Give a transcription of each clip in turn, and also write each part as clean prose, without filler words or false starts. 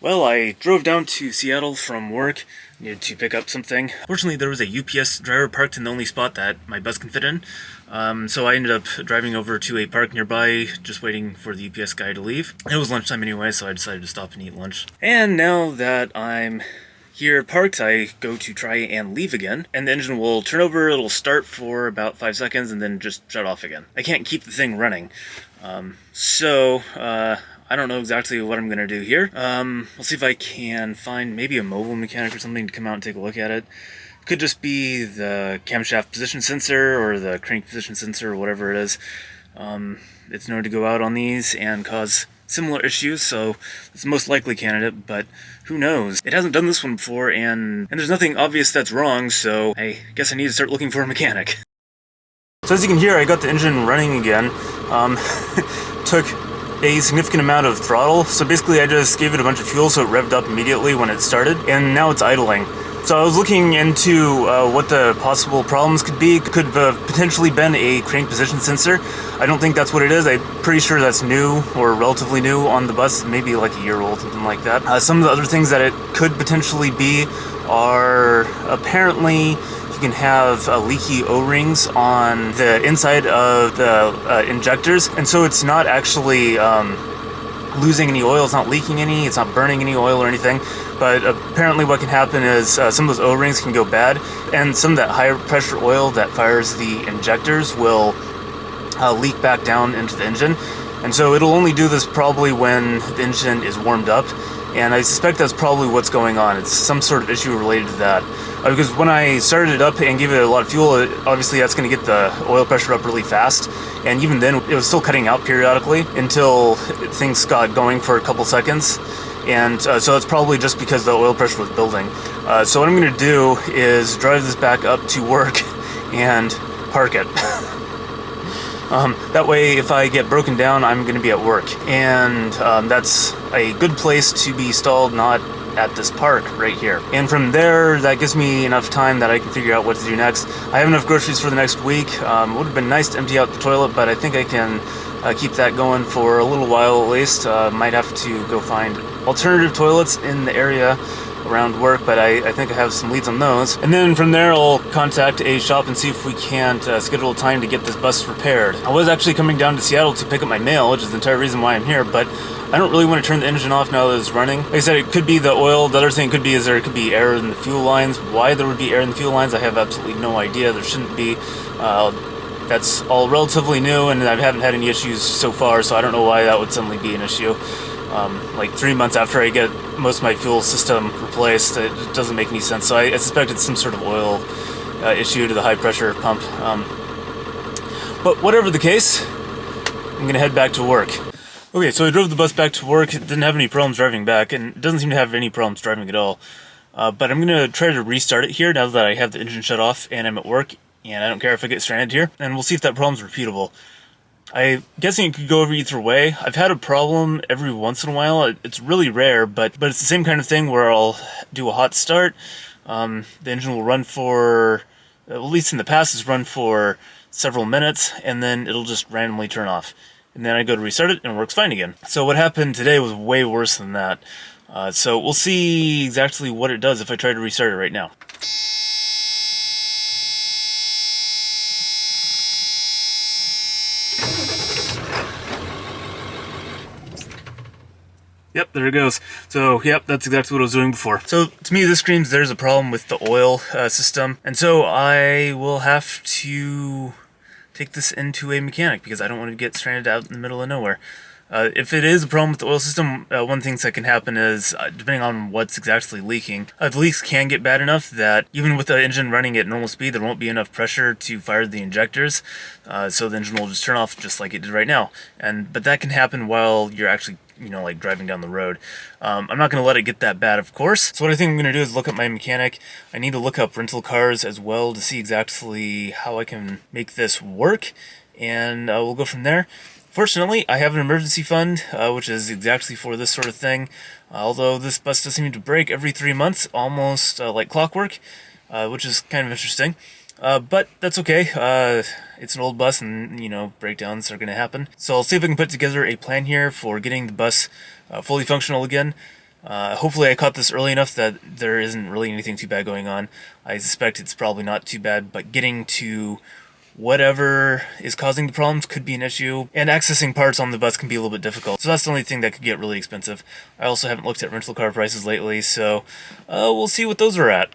Well, I drove down to Seattle from work, needed to pick up something. Fortunately, there was a UPS driver parked in the only spot that my bus can fit in, so I ended up driving over to a park nearby, just waiting for the UPS guy to leave. It was lunchtime anyway, so I decided to stop and eat lunch. And now that I'm here parked, I go to try and leave again, and the engine will turn over, it'll start for about 5 seconds, and then just shut off again. I can't keep the thing running. I don't know exactly what I'm going to do here. We'll see if I can find maybe a mobile mechanic or something to come out and take a look at it. Could just be the camshaft position sensor or the crank position sensor or whatever it is. It's known to go out on these and cause similar issues, so it's the most likely candidate, but who knows? It hasn't done this one before, and there's nothing obvious that's wrong, so I guess I need to start looking for a mechanic. So as you can hear, I got the engine running again. Took a significant amount of throttle, so basically I just gave it a bunch of fuel so it revved up immediately when it started, and now it's idling. So I was looking into what the possible problems could be. Could have potentially been a crank position sensor. I don't think that's what it is. I'm pretty sure that's new or relatively new on the bus, maybe like a year old, something like that. Some of the other things that it could potentially be are apparently you can have leaky O-rings on the inside of the injectors, and so it's not actually losing any oil, it's not leaking any, it's not burning any oil or anything, but apparently what can happen is some of those O-rings can go bad, and some of that higher pressure oil that fires the injectors will leak back down into the engine, and so it'll only do this probably when the engine is warmed up, and I suspect that's probably what's going on. It's some sort of issue related to that. Because when I started it up and gave it a lot of fuel, obviously that's going to get the oil pressure up really fast, and even then it was still cutting out periodically until things got going for a couple seconds, and so that's probably just because the oil pressure was building. So what I'm going to do is drive this back up to work and park it. That way, if I get broken down, I'm going to be at work, and that's a good place to be stalled, not at this park right here. And from there, that gives me enough time that I can figure out what to do next. I have enough groceries for the next week. Would have been nice to empty out the toilet, but I think I can keep that going for a little while at least. Might have to go find alternative toilets in the area around work, but I think I have some leads on those. And then from there, I'll contact a shop and see if we can't schedule a time to get this bus repaired. I was actually coming down to Seattle to pick up my mail, which is the entire reason why I'm here, but I don't really want to turn the engine off now that it's running. Like I said, it could be the oil. The other thing it could be is there could be air in the fuel lines. Why there would be air in the fuel lines, I have absolutely no idea. There shouldn't be. That's all relatively new, and I haven't had any issues so far, so I don't know why that would suddenly be an issue. Like 3 months after I get most of my fuel system replaced, it doesn't make any sense. So I suspect it's some sort of oil issue to the high pressure pump. But whatever the case, I'm gonna head back to work. Okay, so I drove the bus back to work. It didn't have any problems driving back, and it doesn't seem to have any problems driving at all. But I'm gonna try to restart it here now that I have the engine shut off and I'm at work, and I don't care if I get stranded here, and we'll see if that problem's repeatable. I'm guessing it could go either way. I've had a problem every once in a while. It's really rare, but it's the same kind of thing where I'll do a hot start. The engine will run for, at least in the past, it's run for several minutes, and then it'll just randomly turn off. And then I go to restart it, and it works fine again. So what happened today was way worse than that. So we'll see exactly what it does if I try to restart it right now. Yep, there it goes. So, yep, that's exactly what I was doing before. So, to me, this screams there's a problem with the oil system. And so, I will have to take this into a mechanic because I don't want to get stranded out in the middle of nowhere. If it is a problem with the oil system, one thing that can happen is, depending on what's exactly leaking, the leaks can get bad enough that even with the engine running at normal speed, there won't be enough pressure to fire the injectors, so the engine will just turn off just like it did right now. But that can happen while you're actually like driving down the road. I'm not going to let it get that bad, of course. So what I think I'm going to do is look up my mechanic. I need to look up rental cars as well to see exactly how I can make this work, and we'll go from there. Fortunately, I have an emergency fund, which is exactly for this sort of thing. Although this bus does seem to break every 3 months, almost like clockwork, which is kind of interesting. But that's okay. It's an old bus, and breakdowns are going to happen. So I'll see if I can put together a plan here for getting the bus fully functional again. Hopefully I caught this early enough that there isn't really anything too bad going on. I suspect it's probably not too bad, but getting to whatever is causing the problems could be an issue, and accessing parts on the bus can be a little bit difficult. So that's the only thing that could get really expensive. I also haven't looked at rental car prices lately, so we'll see what those are at.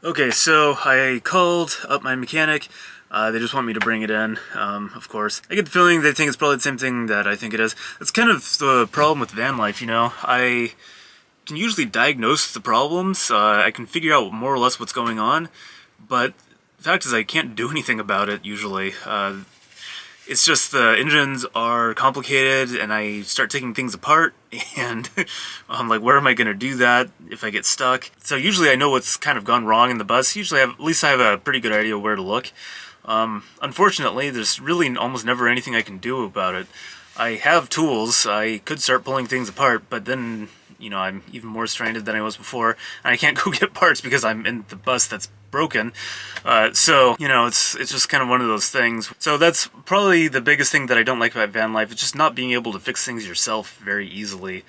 Okay, so I called up my mechanic. They just want me to bring it in, of course. I get the feeling they think it's probably the same thing that I think it is. It's kind of the problem with van life, you know. I can usually diagnose the problems. I can figure out more or less what's going on, but the fact is I can't do anything about it usually. It's just the engines are complicated and I start taking things apart and I'm like, where am I going to do that if I get stuck? So usually I know what's kind of gone wrong in the bus. Usually at least I have a pretty good idea where to look. Unfortunately, there's really almost never anything I can do about it. I have tools. I could start pulling things apart, but then, you know, I'm even more stranded than I was before, and I can't go get parts because I'm in the bus that's broken. So, you know, it's just kind of one of those things. So that's probably the biggest thing that I don't like about van life. It's just not being able to fix things yourself very easily.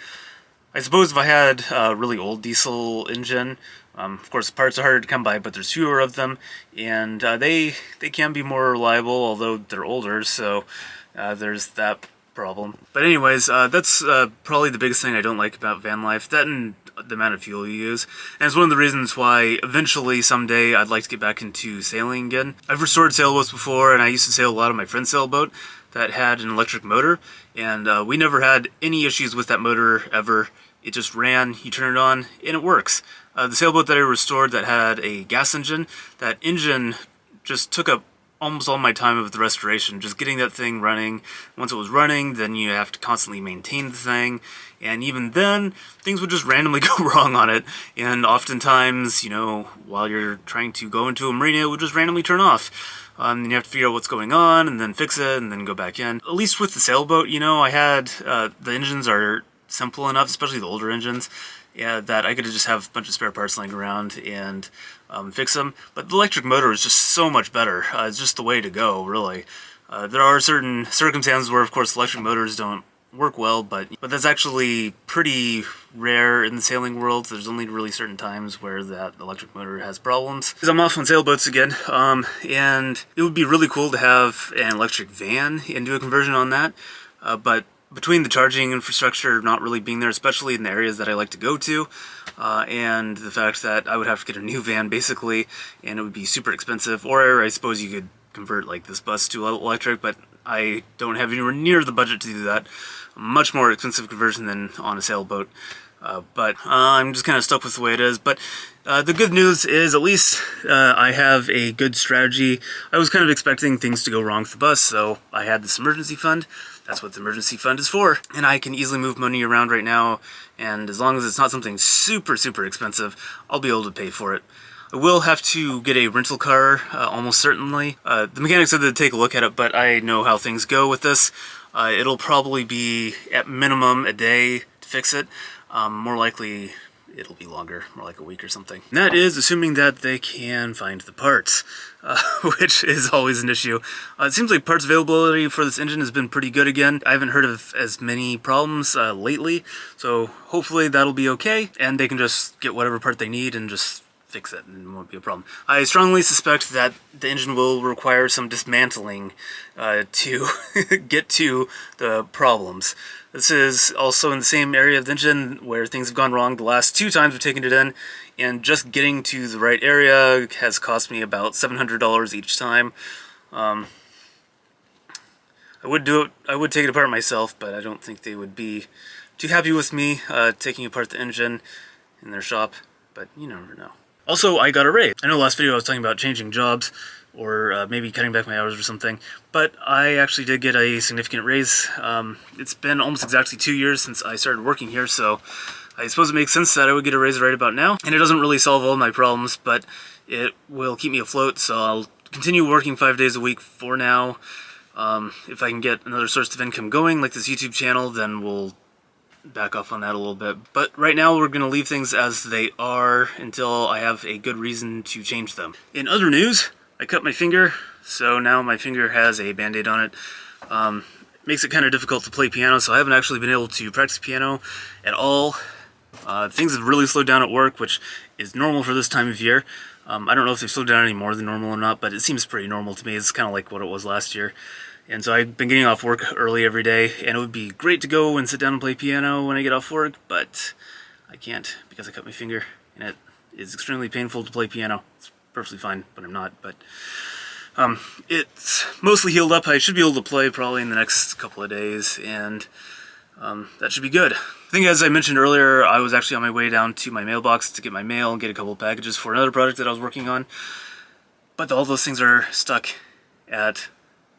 I suppose if I had a really old diesel engine, of course parts are harder to come by, but there's fewer of them, and they can be more reliable, although they're older, so there's that problem. But anyways, that's probably the biggest thing I don't like about van life, that and the amount of fuel you use. And it's one of the reasons why eventually someday I'd like to get back into sailing again. I've restored sailboats before, and I used to sail a lot of my friend's sailboat that had an electric motor, and we never had any issues with that motor ever. It just ran, you turn it on, and it works. The sailboat that I restored that had a gas engine, that engine just took up almost all my time of the restoration, just getting that thing running. Once it was running, then you have to constantly maintain the thing, and even then, things would just randomly go wrong on it, and oftentimes, you know, while you're trying to go into a marina, it would just randomly turn off. And you have to figure out what's going on, and then fix it, and then go back in. At least with the sailboat, you know, I had, the engines are simple enough, especially the older engines, yeah, that I could just have a bunch of spare parts laying around and fix them. But the electric motor is just so much better. It's just the way to go, really. There are certain circumstances where, of course, electric motors don't work well, but that's actually pretty rare in the sailing world. There's only really certain times where that electric motor has problems. Because I'm off on sailboats again, and it would be really cool to have an electric van and do a conversion on that, but between the charging infrastructure not really being there, especially in the areas that I like to go to, and the fact that I would have to get a new van basically, and it would be super expensive, or I suppose you could convert like this bus to electric, but I don't have anywhere near the budget to do that. A much more expensive conversion than on a sailboat. But I'm just kind of stuck with the way it is. But the good news is at least I have a good strategy. I was kind of expecting things to go wrong with the bus, so I had this emergency fund. That's what the emergency fund is for. And I can easily move money around right now, and as long as it's not something super, super expensive, I'll be able to pay for it. I will have to get a rental car, almost certainly. The mechanic said they'd take a look at it, but I know how things go with this. It'll probably be, at minimum, a day to fix it. More likely, it'll be longer, more like a week or something. And that is assuming that they can find the parts, which is always an issue. It seems like parts availability for this engine has been pretty good again. I haven't heard of as many problems lately, so hopefully that'll be okay, and they can just get whatever part they need and just fix it, and it won't be a problem. I strongly suspect that the engine will require some dismantling to get to the problems. This is also in the same area of the engine where things have gone wrong the last 2 times we've taken it in, and just getting to the right area has cost me about $700 each time. I would do it. I would take it apart myself, but I don't think they would be too happy with me taking apart the engine in their shop, but you never know. Also, I got a raise. I know last video I was talking about changing jobs, or maybe cutting back my hours or something, but I actually did get a significant raise. It's been almost exactly 2 years since I started working here, so I suppose it makes sense that I would get a raise right about now. And it doesn't really solve all my problems, but it will keep me afloat, so I'll continue working 5 days a week for now. If I can get another source of income going, like this YouTube channel, then we'll back off on that a little bit. But right now we're going to leave things as they are until I have a good reason to change them. In other news, I cut my finger, so now my finger has a band-aid on it. Makes it kind of difficult to play piano, so I haven't actually been able to practice piano at all Things have really slowed down at work, which is normal for this time of year. I don't know if they've slowed down any more than normal or not, but it seems pretty normal to me. It's kind of like what it was last year. And so I've been getting off work early every day, and it would be great to go and sit down and play piano when I get off work, but I can't because I cut my finger, and it is extremely painful to play piano. It's perfectly fine, but I'm not. But it's mostly healed up. I should be able to play probably in the next couple of days, and that should be good. I think, as I mentioned earlier, I was actually on my way down to my mailbox to get my mail and get a couple of packages for another project that I was working on. But all those things are stuck at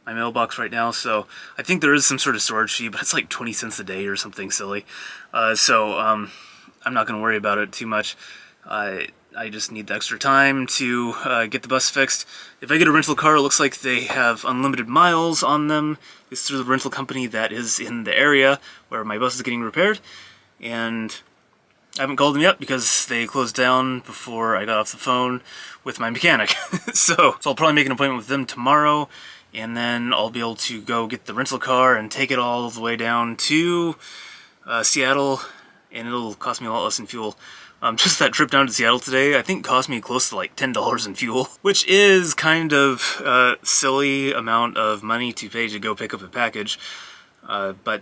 my mailbox right now, so I think there is some sort of storage fee, but it's like 20 cents a day or something silly. So I'm not going to worry about it too much. I just need the extra time to get the bus fixed. If I get a rental car, it looks like they have unlimited miles on them. It's through the rental company that is in the area where my bus is getting repaired, and I haven't called them yet because they closed down before I got off the phone with my mechanic. So I'll probably make an appointment with them tomorrow, and then I'll be able to go get the rental car and take it all the way down to Seattle, and it'll cost me a lot less in fuel. Just that trip down to Seattle today, I think, cost me close to like $10 in fuel, which is kind of a silly amount of money to pay to go pick up a package. But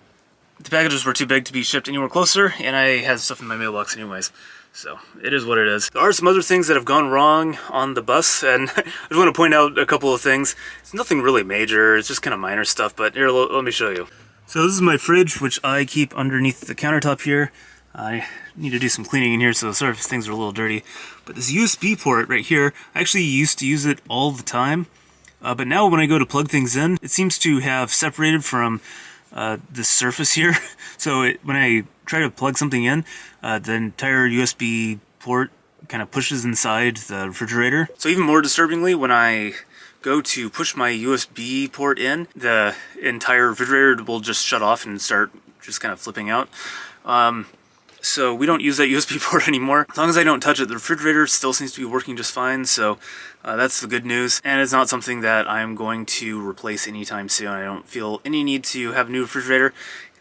the packages were too big to be shipped anywhere closer, and I had stuff in my mailbox anyways. So it is what it is. There are some other things that have gone wrong on the bus, and I just want to point out a couple of things. It's nothing really major, it's just kind of minor stuff, but here, let me show you. So this is my fridge, which I keep underneath the countertop here. I need to do some cleaning in here, so sorry if things are a little dirty. But this USB port right here, I actually used to use it all the time. But now when I go to plug things in, it seems to have separated from this surface here. So when I try to plug something in, the entire USB port kind of pushes inside the refrigerator. So even more disturbingly, when I go to push my USB port in, the entire refrigerator will just shut off and start just kind of flipping out. So we don't use that USB port anymore. As long as I don't touch it, the refrigerator still seems to be working just fine, so that's the good news. And it's not something that I'm going to replace anytime soon. I don't feel any need to have a new refrigerator,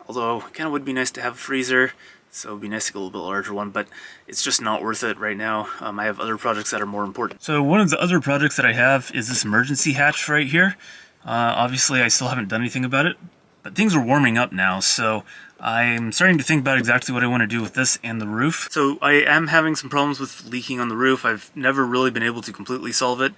although it kind of would be nice to have a freezer, so it would be nice to get a little bit larger one, but it's just not worth it right now. I have other projects that are more important. So one of the other projects that I have is this emergency hatch right here. Obviously I still haven't done anything about it, but things are warming up now, so I'm starting to think about exactly what I want to do with this and the roof. So I am having some problems with leaking on the roof. I've never really been able to completely solve it.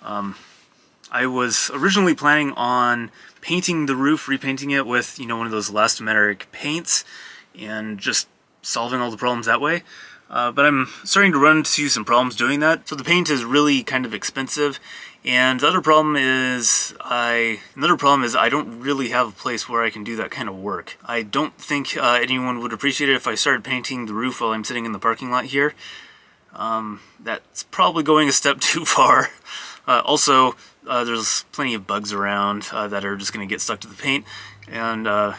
I was originally planning on painting the roof, repainting it with, one of those elastomeric paints, and just solving all the problems that way. But I'm starting to run into some problems doing that. So the paint is really kind of expensive, and the other problem is I don't really have a place where I can do that kind of work. I don't think anyone would appreciate it if I started painting the roof while I'm sitting in the parking lot here. That's probably going a step too far. Also, there's plenty of bugs around that are just going to get stuck to the paint, and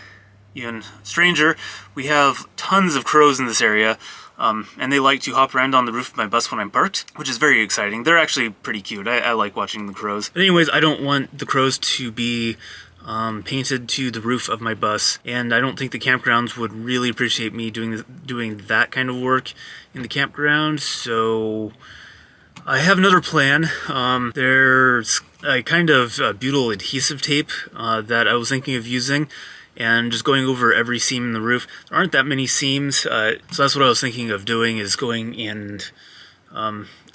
even stranger, we have tons of crows in this area. And they like to hop around on the roof of my bus when I'm parked, which is very exciting. They're actually pretty cute. I like watching the crows. But anyways, I don't want the crows to be painted to the roof of my bus, and I don't think the campgrounds would really appreciate me doing that kind of work in the campground, so I have another plan. There's a kind of butyl adhesive tape that I was thinking of using, and just going over every seam in the roof. There aren't that many seams, so that's what I was thinking of doing, is going and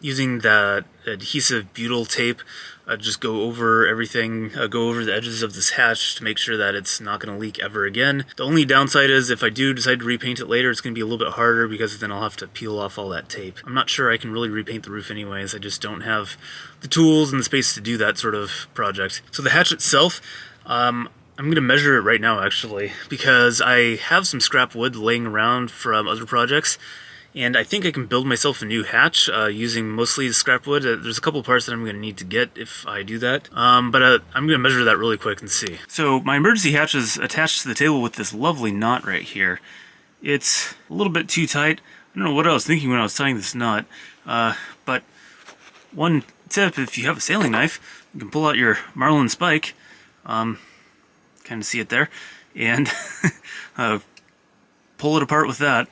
using that adhesive butyl tape, just go over everything, go over the edges of this hatch to make sure that it's not going to leak ever again. The only downside is if I do decide to repaint it later, it's going to be a little bit harder because then I'll have to peel off all that tape. I'm not sure I can really repaint the roof anyways. I just don't have the tools and the space to do that sort of project. So the hatch itself, I'm going to measure it right now, actually, because I have some scrap wood laying around from other projects, and I think I can build myself a new hatch using mostly scrap wood. There's a couple parts that I'm going to need to get if I do that, but I'm going to measure that really quick and see. So my emergency hatch is attached to the table with this lovely knot right here. It's a little bit too tight. I don't know what I was thinking when I was tying this knot, but one tip, if you have a sailing knife, you can pull out your marlin spike, kind of see it there, and pull it apart with that,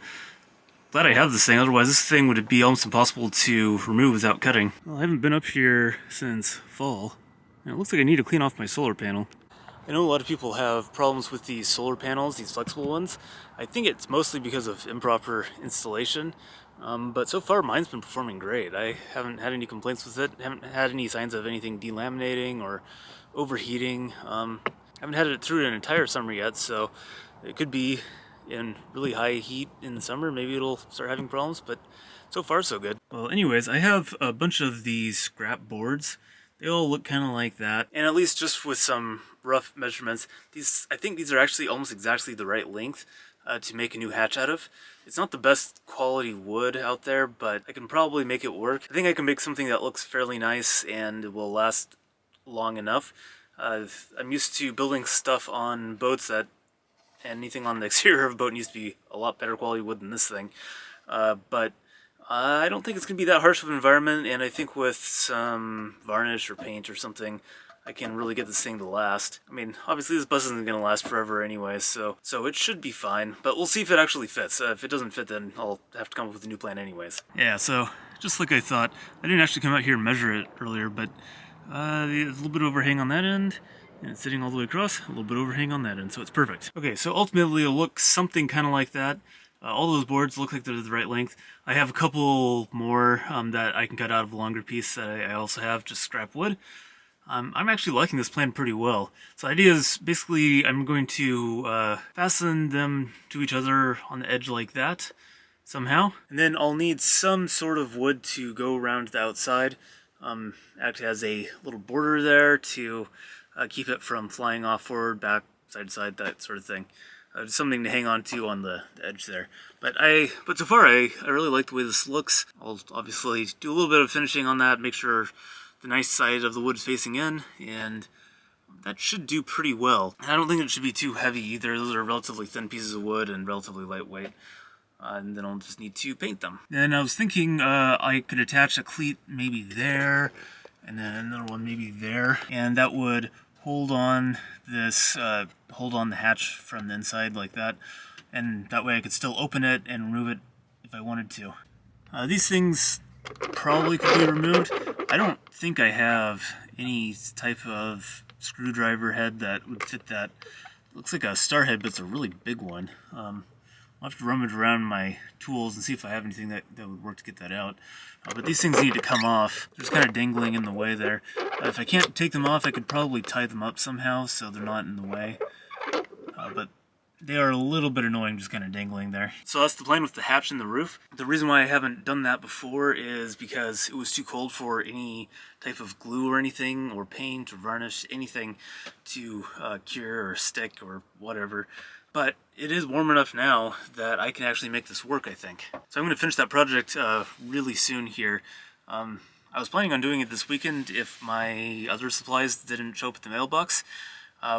Glad I have this thing, otherwise this thing would be almost impossible to remove without cutting. Well, I haven't been up here since fall, and it looks like I need to clean off my solar panel. I know a lot of people have problems with these solar panels, these flexible ones. I think it's mostly because of improper installation, but so far mine's been performing great. I haven't had any complaints with it, haven't had any signs of anything delaminating or overheating. Haven't had it through an entire summer yet, so it could be in really high heat in the summer. Maybe it'll start having problems, but so far so good. Well, anyways, I have a bunch of these scrap boards. They all look kind of like that, and at least just with some rough measurements, I think these are actually almost exactly the right length to make a new hatch out of. It's not the best quality wood out there, but I can probably make it work. I think I can make something that looks fairly nice and will last long enough. I'm used to building stuff on boats that anything on the exterior of a boat needs to be a lot better quality wood than this thing. But I don't think it's going to be that harsh of an environment, and I think with some varnish or paint or something, I can really get this thing to last. I mean, obviously this bus isn't going to last forever anyway, so it should be fine, but we'll see if it actually fits. If it doesn't fit, then I'll have to come up with a new plan anyways. Yeah, so just like I thought, I didn't actually come out here and measure it earlier, but there's a little bit of overhang on that end, and it's sitting all the way across, a little bit of overhang on that end, so it's perfect. Okay, so ultimately it'll look something kind of like that. All those boards look like they're the right length. I have a couple more that I can cut out of a longer piece that I also have, just scrap wood. I'm actually liking this plan pretty well. So the idea is basically I'm going to fasten them to each other on the edge like that, somehow. And then I'll need some sort of wood to go around the outside. Actually has a little border there to keep it from flying off forward, back, side to side, that sort of thing. Something to hang on to on the edge there. But so far I really like the way this looks. I'll obviously do a little bit of finishing on that, make sure the nice side of the wood is facing in, and that should do pretty well. I don't think it should be too heavy either. Those are relatively thin pieces of wood and relatively lightweight. And then I'll just need to paint them. Then I was thinking I could attach a cleat maybe there, and then another one maybe there, and that would hold on the hatch from the inside like that, and that way I could still open it and remove it if I wanted to. These things probably could be removed. I don't think I have any type of screwdriver head that would fit that. Looks like a star head, but it's a really big one. I'll have to rummage around my tools and see if I have anything that would work to get that out. But these things need to come off. They're just kind of dangling in the way there. If I can't take them off, I could probably tie them up somehow so they're not in the way. But they are a little bit annoying, just kind of dangling there. So that's the plan with the hatch and the roof. The reason why I haven't done that before is because it was too cold for any type of glue or anything, or paint or varnish, anything to cure or stick or whatever. But it is warm enough now that I can actually make this work, I think. So I'm going to finish that project really soon here. I was planning on doing it this weekend if my other supplies didn't show up at the mailbox.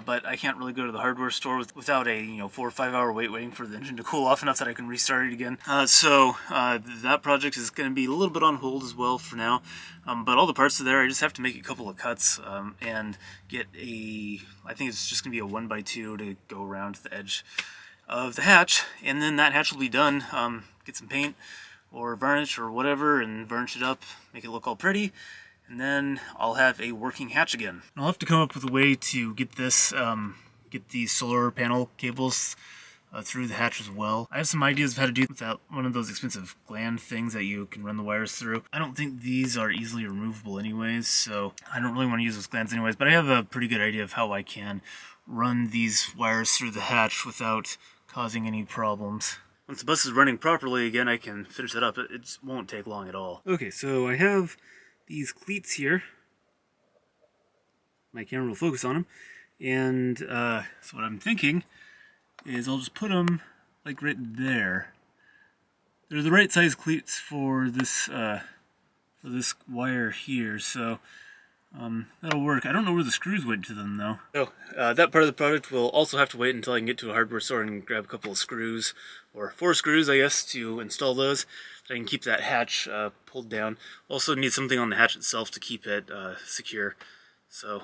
But I can't really go to the hardware store without a 4 or 5 hour wait waiting for the engine to cool off enough that I can restart it again. So that project is going to be a little bit on hold as well for now. But all the parts are there. I just have to make a couple of cuts and get I think it's just going to be a 1x2 to go around the edge of the hatch, and then that hatch will be done. Get some paint or varnish or whatever and varnish it up, make it look all pretty. And then I'll have a working hatch again. I'll have to come up with a way to get get these solar panel cables through the hatch as well. I have some ideas of how to do it without one of those expensive gland things that you can run the wires through. I don't think these are easily removable anyways, so I don't really want to use those glands anyways, but I have a pretty good idea of how I can run these wires through the hatch without causing any problems. Once the bus is running properly again, I can finish that up. It just won't take long at all. Okay, so I have these cleats here. My camera will focus on them, and so what I'm thinking is I'll just put them like right there. They're the right size cleats for this wire here, so that'll work. I don't know where the screws went to them though. So that part of the project will also have to wait until I can get to a hardware store and grab a couple of screws, or 4 screws I guess, to install those. So I can keep that hatch pulled down. Also need something on the hatch itself to keep it secure. So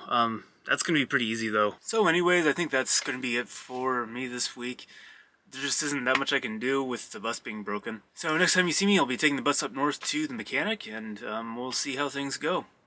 that's going to be pretty easy though. So anyways, I think that's going to be it for me this week. there just isn't that much I can do with the bus being broken. So next time you see me, I'll be taking the bus up north to the mechanic, and we'll see how things go.